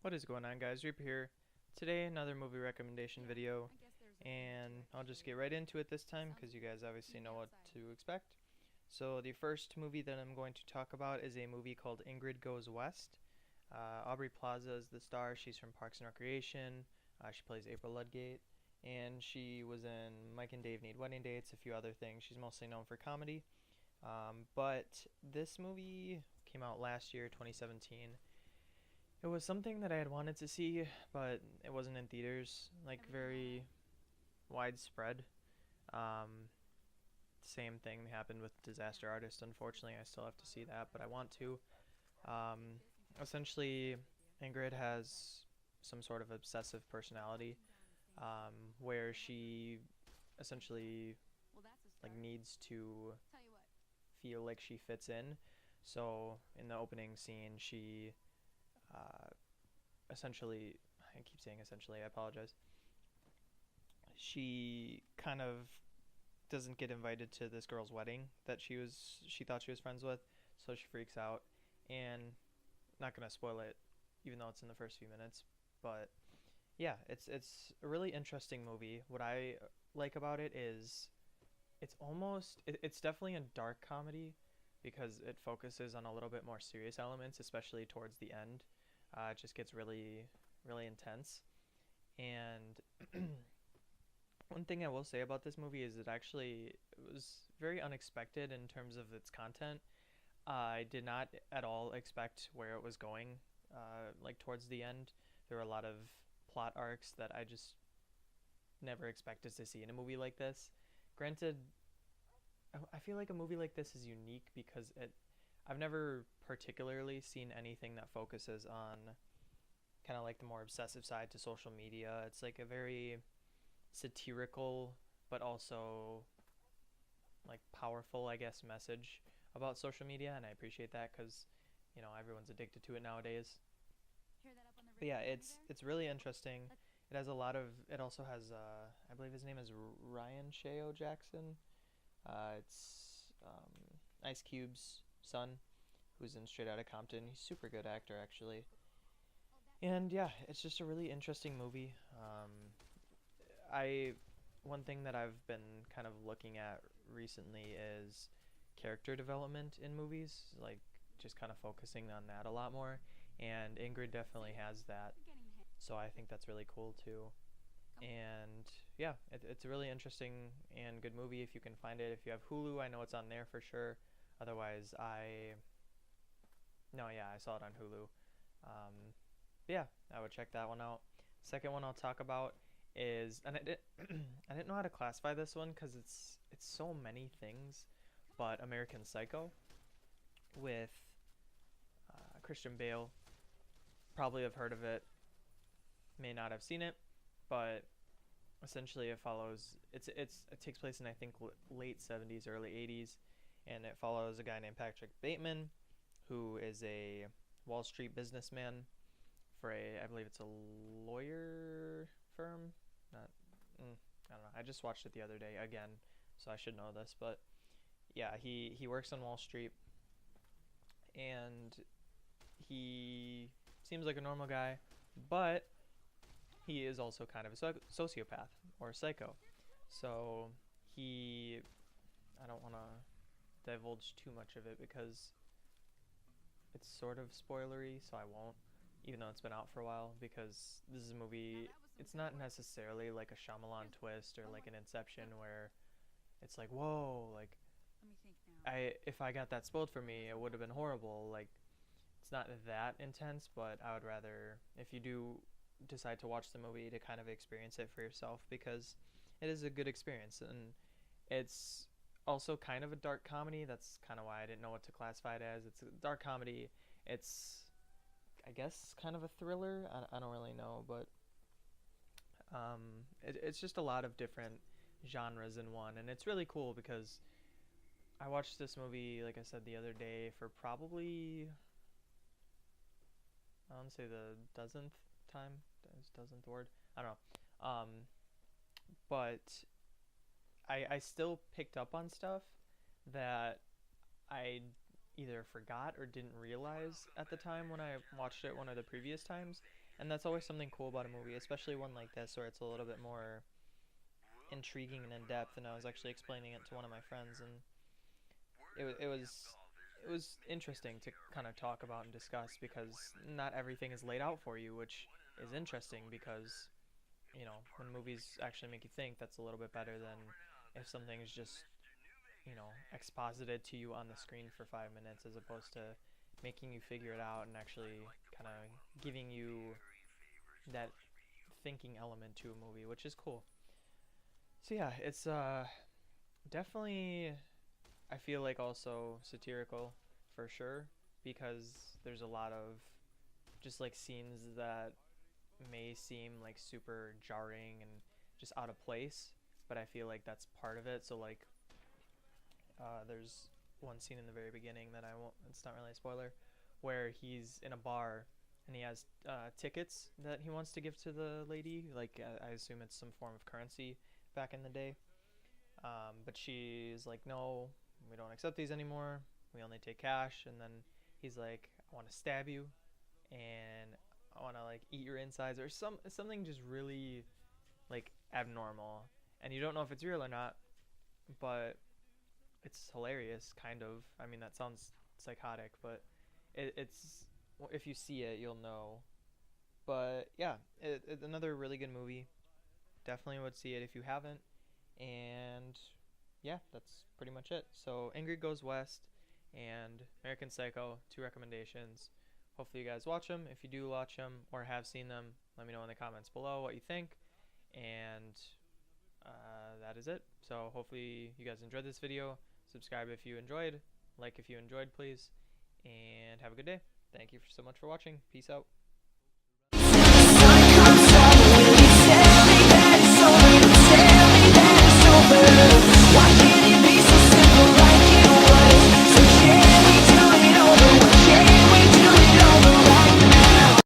What is going on, guys? Reaper here. Today, another movie recommendation video, and I'll just get right into it this time because you guys obviously know what to expect. So, the first movie that I'm going to talk about is a movie called Ingrid Goes West. Aubrey Plaza is the star. She's from Parks and Recreation. She plays April Ludgate, and she was in Mike and Dave Need Wedding Dates, a few other things. She's mostly known for comedy. But this movie came out last year, 2017. It was something that I had wanted to see, but it wasn't in theaters, like very widespread. Um, Same thing happened with Disaster Artist. Unfortunately, I still have to see that, but I want to. Um, Essentially, Ingrid has some sort of obsessive personality, where she essentially like needs to feel like she fits in. So in the opening scene, she uh, essentially, I keep saying essentially, I apologize. She kind of doesn't get invited to this girl's wedding that she thought she was friends with, so she freaks out. And not gonna spoil it, even though it's in the first few minutes. But yeah, it's a really interesting movie. What I like about it is it's definitely a dark comedy because it focuses on a little bit more serious elements, especially towards the end. It just gets really intense. And one thing I will say about this movie is it was very unexpected in terms of its content. I did not at all expect where it was going. Like towards the end, there were a lot of plot arcs that I just never expected to see in a movie like this. Granted, I feel like a movie like this is unique because I've never particularly seen anything that focuses on kind of like the more obsessive side to social media. It's like a very satirical but also like powerful, I guess, message about social media, and I appreciate that because everyone's addicted to it nowadays. But yeah, it's really interesting. It has a lot of. It also has. I believe his name is Ryan Sheo Jackson. It's Ice Cube's son, who's in Straight Outta Compton. He's a super good actor, actually. And yeah, it's just a really interesting movie. I One thing that I've been kind of looking at recently is character development in movies, like just kind of focusing on that a lot more. And Ingrid definitely has that, so I think that's really cool too. And yeah, it's a really interesting and good movie if you can find it. If you have Hulu, I know it's on there for sure. Otherwise, I no, yeah, I saw it on Hulu. Um, yeah, I would check that one out. Second one I'll talk about is, and I didn't know how to classify this one because it's so many things, but American Psycho with Christian Bale. Probably have heard of it, may not have seen it, but essentially it follows. It takes place in I think late 70s, early 80s, and it follows a guy named Patrick Bateman, who is a Wall Street businessman for I believe it's a lawyer firm. Not, I don't know. I just watched it the other day again, so I should know this. But yeah, he works on Wall Street, and he seems like a normal guy, but he is also kind of a sociopath or a psycho. So he, I don't want to divulge too much of it because it's sort of spoilery, so I won't, even though it's been out for a while, because this is a movie. It's not necessarily like a Shyamalan twist or like an Inception where it's like, whoa, like I if I got that spoiled for me, it would have been horrible. Like it's not that intense, but I would rather if you do decide to watch the movie to kind of experience it for yourself because it is a good experience and it's also kind of a dark comedy. That's kind of why I didn't know what to classify it as. It's a dark comedy. It's I guess kind of a thriller. I don't really know, but it's just a lot of different genres in one, and it's really cool because I watched this movie, like I said the other day, for probably I want to say the dozenth time. Dozenth word. I don't know. But I still picked up on stuff that I either forgot or didn't realize at the time when I watched it one of the previous times. And that's always something cool about a movie, especially one like this where it's a little bit more intriguing and in depth. And I was actually explaining it to one of my friends, and it was interesting to kind of talk about and discuss because not everything is laid out for you, which is interesting because when movies actually make you think, that's a little bit better than if something is just exposited to you on the screen for 5 minutes as opposed to making you figure it out and actually kind of giving you that thinking element to a movie, which is cool. So yeah, it's definitely, I feel like, also satirical for sure because there's a lot of just like scenes that may seem like super jarring and just out of place, but I feel like that's part of it. So like there's one scene in the very beginning that I won't, it's not really a spoiler, where he's in a bar and he has tickets that he wants to give to the lady. Like, I assume it's some form of currency back in the day. But she's like, no, we don't accept these anymore. We only take cash. And then he's like, I want to stab you and I want to like eat your insides or something just really like abnormal. And you don't know if it's real or not, but it's hilarious, kind of. I mean, that sounds psychotic, but it's if you see it, you'll know. But yeah, another really good movie. Definitely would see it if you haven't. And yeah, that's pretty much it. So Ingrid Goes West and American Psycho, two recommendations. Hopefully you guys watch them. If you do watch them or have seen them, let me know in the comments below what you think. And that is it. So hopefully you guys enjoyed this video. Subscribe if you enjoyed. Like if you enjoyed, please. And have a good day. Thank you so much for watching. Peace out.